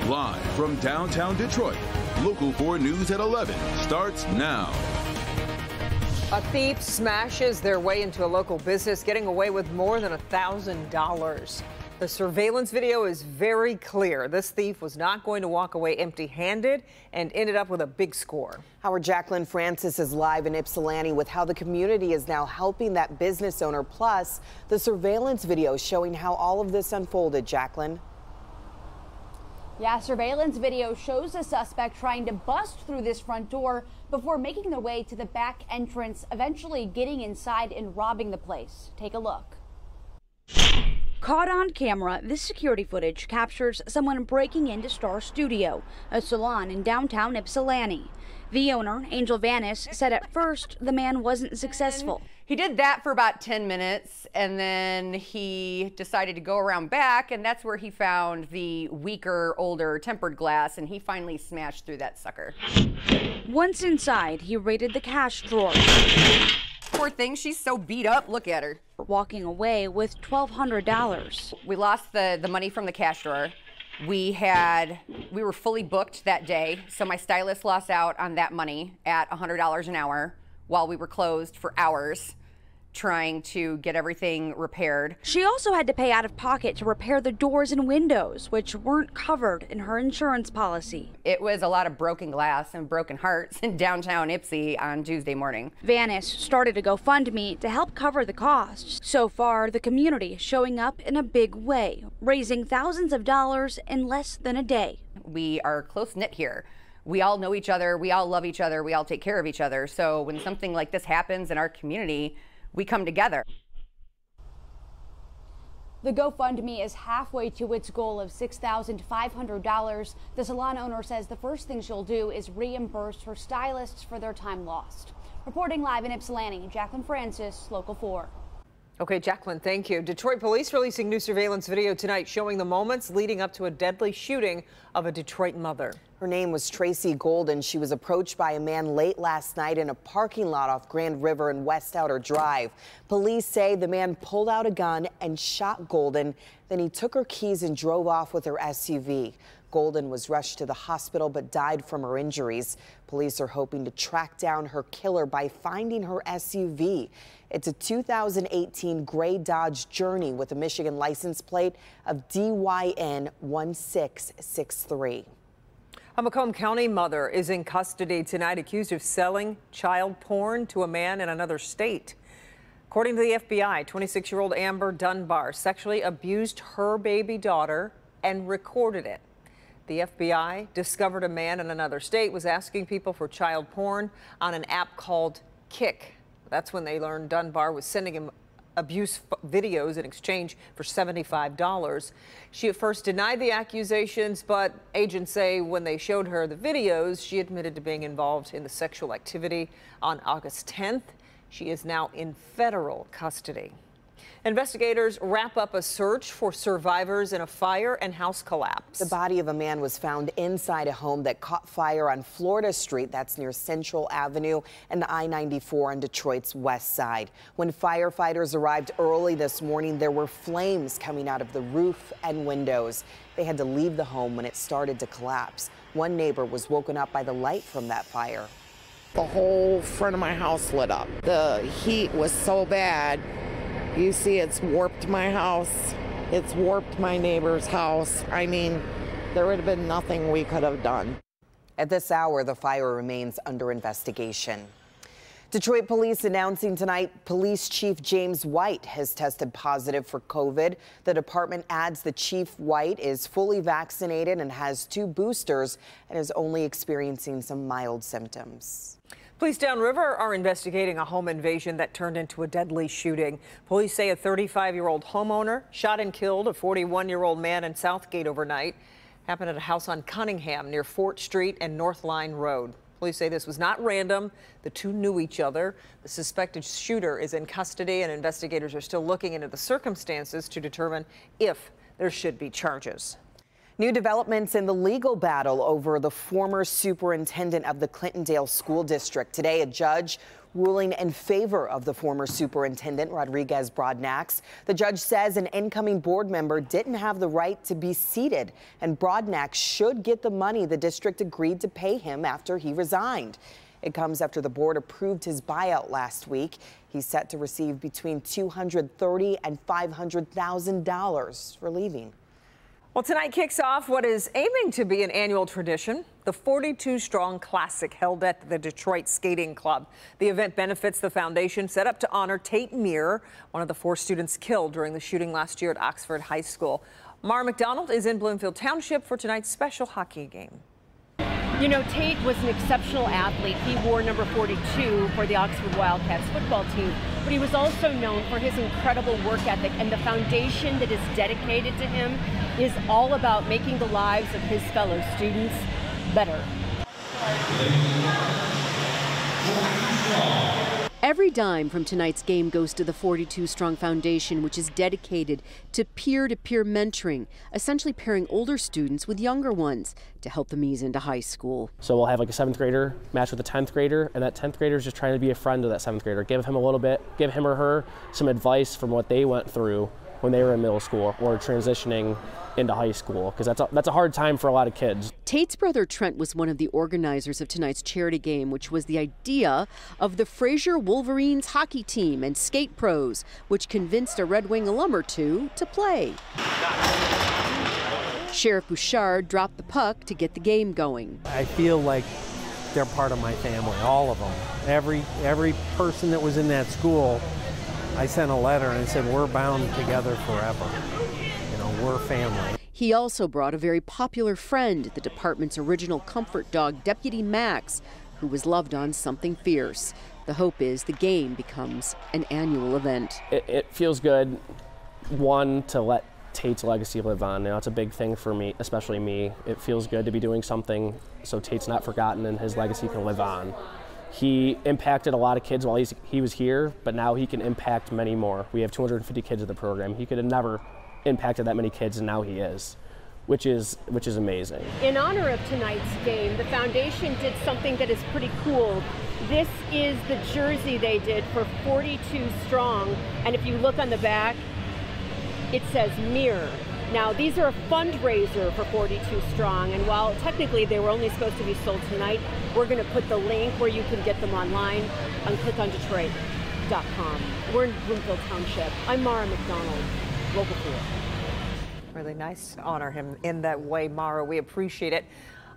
Live from downtown Detroit, Local 4 News at 11 starts now. A thief smashes their way into a local business, getting away with more than $1,000. The surveillance video is very clear. This thief was not going to walk away empty-handed and ended up with a big score. Our Jacqueline Francis is live in Ypsilanti with how the community is now helping that business owner. Plus, the surveillance video showing how all of this unfolded. Jacqueline. Yeah, surveillance video shows the suspect trying to bust through this front door before making their way to the back entrance, eventually getting inside and robbing the place. Take a look. Caught on camera, this security footage captures someone breaking into Star Studio, a salon in downtown Ypsilanti. The owner, Angel Vanis, said at first the man wasn't successful. He did that for about 10 minutes, and then he decided to go around back, and that's where he found the weaker, older tempered glass, and he finally smashed through that sucker. Once inside, he raided the cash drawer. Poor thing, she's so beat up. Look at her. Walking away with $1,200. We lost the money from the cash drawer. We were fully booked that day, so my stylist lost out on that money at $100 an hour while we were closed for hours trying to get everything repaired. She also had to pay out of pocket to repair the doors and windows, which weren't covered in her insurance policy. It was a lot of broken glass and broken hearts in downtown Ypsi on Tuesday morning. Vanis started a GoFundMe to help cover the costs. So far, the community is showing up in a big way, raising thousands of dollars in less than a day. We are close-knit here. We all know each other, we all love each other, we all take care of each other. So when something like this happens in our community, we come together. The GoFundMe is halfway to its goal of $6,500. The salon owner says the first thing she'll do is reimburse her stylists for their time lost. Reporting live in Ypsilanti, Jacqueline Francis, Local 4. Okay, Jacqueline, thank you. Detroit police releasing new surveillance video tonight showing the moments leading up to a deadly shooting of a Detroit mother. Her name was Tracy Golden. She was approached by a man late last night in a parking lot off Grand River and West Outer Drive. Police say the man pulled out a gun and shot Golden. Then he took her keys and drove off with her SUV. Golden was rushed to the hospital but died from her injuries. Police are hoping to track down her killer by finding her SUV. It's a 2018 gray Dodge Journey with a Michigan license plate of DYN 1663. A Macomb County mother is in custody tonight accused of selling child porn to a man in another state. According to the FBI, 26-year-old Amber Dunbar sexually abused her baby daughter and recorded it. The FBI discovered a man in another state was asking people for child porn on an app called Kik. That's when they learned Dunbar was sending him abuse videos in exchange for $75. She at first denied the accusations, but agents say when they showed her the videos, she admitted to being involved in the sexual activity. On August 10th, she is now in federal custody. Investigators wrap up a search for survivors in a fire and house collapse. The body of a man was found inside a home that caught fire on Florida Street. That's near Central Avenue and I-94 on Detroit's west side. When firefighters arrived early this morning, there were flames coming out of the roof and windows. They had to leave the home when it started to collapse. One neighbor was woken up by the light from that fire. The whole front of my house lit up. The heat was so bad. You see, it's warped my house. It's warped my neighbor's house. I mean, there would have been nothing we could have done. At this hour, the fire remains under investigation. Detroit police announcing tonight Police Chief James White has tested positive for COVID. The department adds the Chief White is fully vaccinated and has 2 boosters and is only experiencing some mild symptoms. Police downriver are investigating a home invasion that turned into a deadly shooting. Police say a 35-year-old homeowner shot and killed a 41-year-old man in Southgate overnight. Happened at a house on Cunningham near Fort Street and North Line Road. Police say this was not random. The two knew each other. The suspected shooter is in custody, and investigators are still looking into the circumstances to determine if there should be charges. New developments in the legal battle over the former superintendent of the Clintondale School District. Today, a judge ruling in favor of the former superintendent, Rodriguez Broadnax. The judge says an incoming board member didn't have the right to be seated, and Broadnax should get the money the district agreed to pay him after he resigned. It comes after the board approved his buyout last week. He's set to receive between $230,000 and $500,000 for leaving. Well, tonight kicks off what is aiming to be an annual tradition, the 42 Strong Classic held at the Detroit Skating Club. The event benefits the foundation set up to honor Tate Myre, one of the 4 students killed during the shooting last year at Oxford High School. Mara McDonald is in Bloomfield Township for tonight's special hockey game. You know, Tate was an exceptional athlete. He wore number 42 for the Oxford Wildcats football team, but he was also known for his incredible work ethic, and the foundation that is dedicated to him is all about making the lives of his fellow students better. Every dime from tonight's game goes to the 42 Strong Foundation, which is dedicated to peer-to-peer mentoring, essentially pairing older students with younger ones to help them ease into high school. So we'll have like a 7th grader match with a 10th grader, and that 10th grader is just trying to be a friend to that 7th grader. Give him a little bit, give him or her some advice from what they went through when they were in middle school or transitioning into high school, because that's a hard time for a lot of kids. Tate's brother Trent was one of the organizers of tonight's charity game, which was the idea of the Fraser Wolverines hockey team and skate pros, which convinced a Red Wing alum or two to play. Sheriff Bouchard dropped the puck to get the game going. I feel like they're part of my family, all of them. Every person that was in that school, I sent a letter and I said, we're bound together forever. We're family. He also brought a very popular friend, the department's original comfort dog, Deputy Max, who was loved on Something Fierce. The hope is the game becomes an annual event. It feels good, one, to let Tate's legacy live on. It's a big thing for me, especially me. It feels good to be doing something so Tate's not forgotten and his legacy can live on. He impacted a lot of kids while he was here, but now he can impact many more. We have 250 kids at the program. He could have never impacted that many kids, and now he is, which is amazing. In honor of tonight's game, the foundation did something that is pretty cool. This is the jersey they did for 42 Strong, and if you look on the back, it says Myre. Now, these are a fundraiser for 42 Strong, and while technically they were only supposed to be sold tonight, we're going to put the link where you can get them online on clickondetroit.com. We're in Bloomfield Township. I'm Mara McDonald. Local 4. Really nice to honor him in that way, Mara. We appreciate it.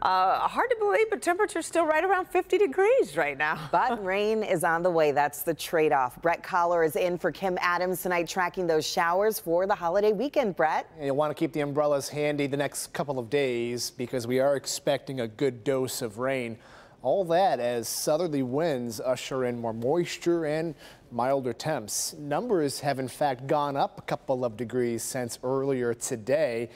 Hard to believe, but temperature's still right around 50 degrees right now. But rain is on the way. That's the trade-off. Brett Collar is in for Kim Adams tonight, tracking those showers for the holiday weekend. Brett? And you'll want to keep the umbrellas handy the next couple of days because we are expecting a good dose of rain. All that as southerly winds usher in more moisture and milder temps. Numbers have in fact gone up a couple of degrees since earlier today.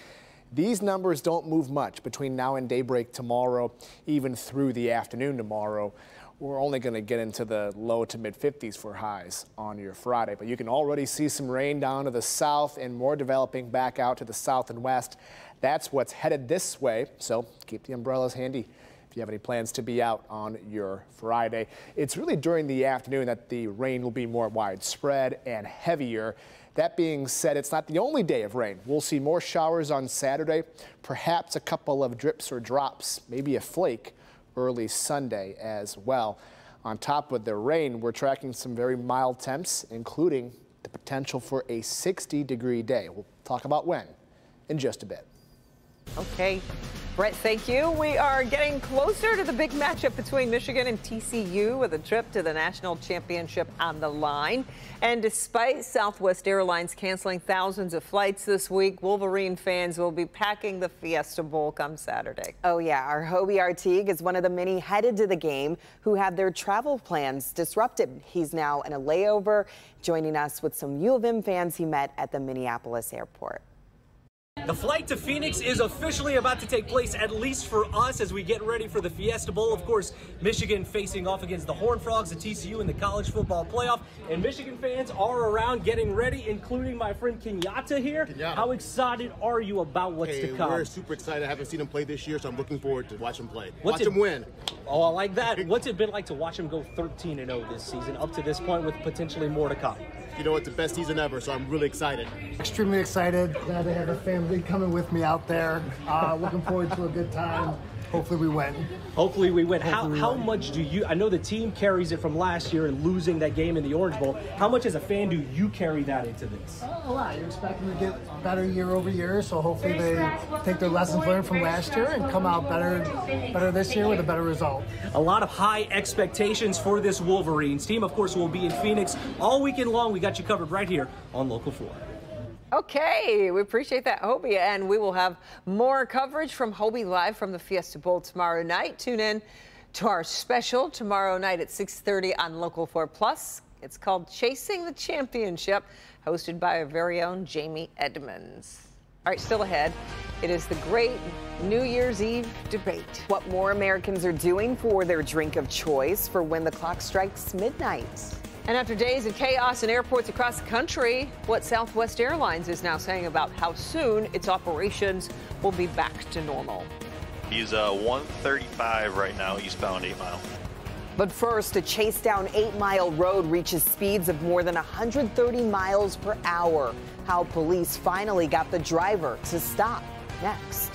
These numbers don't move much between now and daybreak tomorrow, even through the afternoon tomorrow. We're only going to get into the low to mid 50s for highs on your Friday, but you can already see some rain down to the south and more developing back out to the south and west. That's what's headed this way, so keep the umbrellas handy if you have any plans to be out on your Friday. It's really during the afternoon that the rain will be more widespread and heavier. That being said, it's not the only day of rain. We'll see more showers on Saturday, perhaps a couple of drips or drops, maybe a flake early Sunday as well. On top of the rain, we're tracking some very mild temps, including the potential for a 60-degree day. We'll talk about when in just a bit. Okay, Brett, thank you. We are getting closer to the big matchup between Michigan and TCU with a trip to the national championship on the line. And despite Southwest Airlines canceling thousands of flights this week, Wolverine fans will be packing the Fiesta Bowl come Saturday. Oh, yeah. Our Hobie Artigue is one of the many headed to the game who had their travel plans disrupted. He's now in a layover, joining us with some U of M fans he met at the Minneapolis airport. The flight to Phoenix is officially about to take place, at least for us, as we get ready for the Fiesta Bowl. Of course, Michigan facing off against the Horned Frogs at TCU in the college football playoff. And Michigan fans are around getting ready, including my friend Kenyatta here. How excited are you about what's to come? We're super excited. I haven't seen him play this year, so I'm looking forward to watch him play. Watch him win. Oh, I like that. What's it been like to watch him go 13-0 this season, up to this point, with potentially more to come? You know, it's the best season ever, so I'm really excited. Extremely excited. Glad to have a family coming with me out there. Looking forward to a good time. Hopefully we win. Hopefully we win. How much do you, I know the team carries it from last year and losing that game in the Orange Bowl. How much as a fan do you carry that into this? A lot. You're expecting to get better year over year, so hopefully they take their lessons learned from last year and come out better this year with a better result. A lot of high expectations for this Wolverines team. Of course, we'll be in Phoenix all weekend long. We got you covered right here on Local 4. Okay, we appreciate that, Hobie, and we will have more coverage from Hobie live from the Fiesta Bowl tomorrow night. Tune in to our special tomorrow night at 6:30 on Local 4 Plus. It's called Chasing the Championship, hosted by our very own Jamie Edmonds. All right, still ahead, it is the great New Year's Eve debate. What more Americans are doing for their drink of choice for when the clock strikes midnight. And after days of chaos in airports across the country, what Southwest Airlines is now saying about how soon its operations will be back to normal. He's 135 right now, eastbound 8 Mile. But first, a chase down 8 Mile road reaches speeds of more than 130 miles per hour. How police finally got the driver to stop. Next.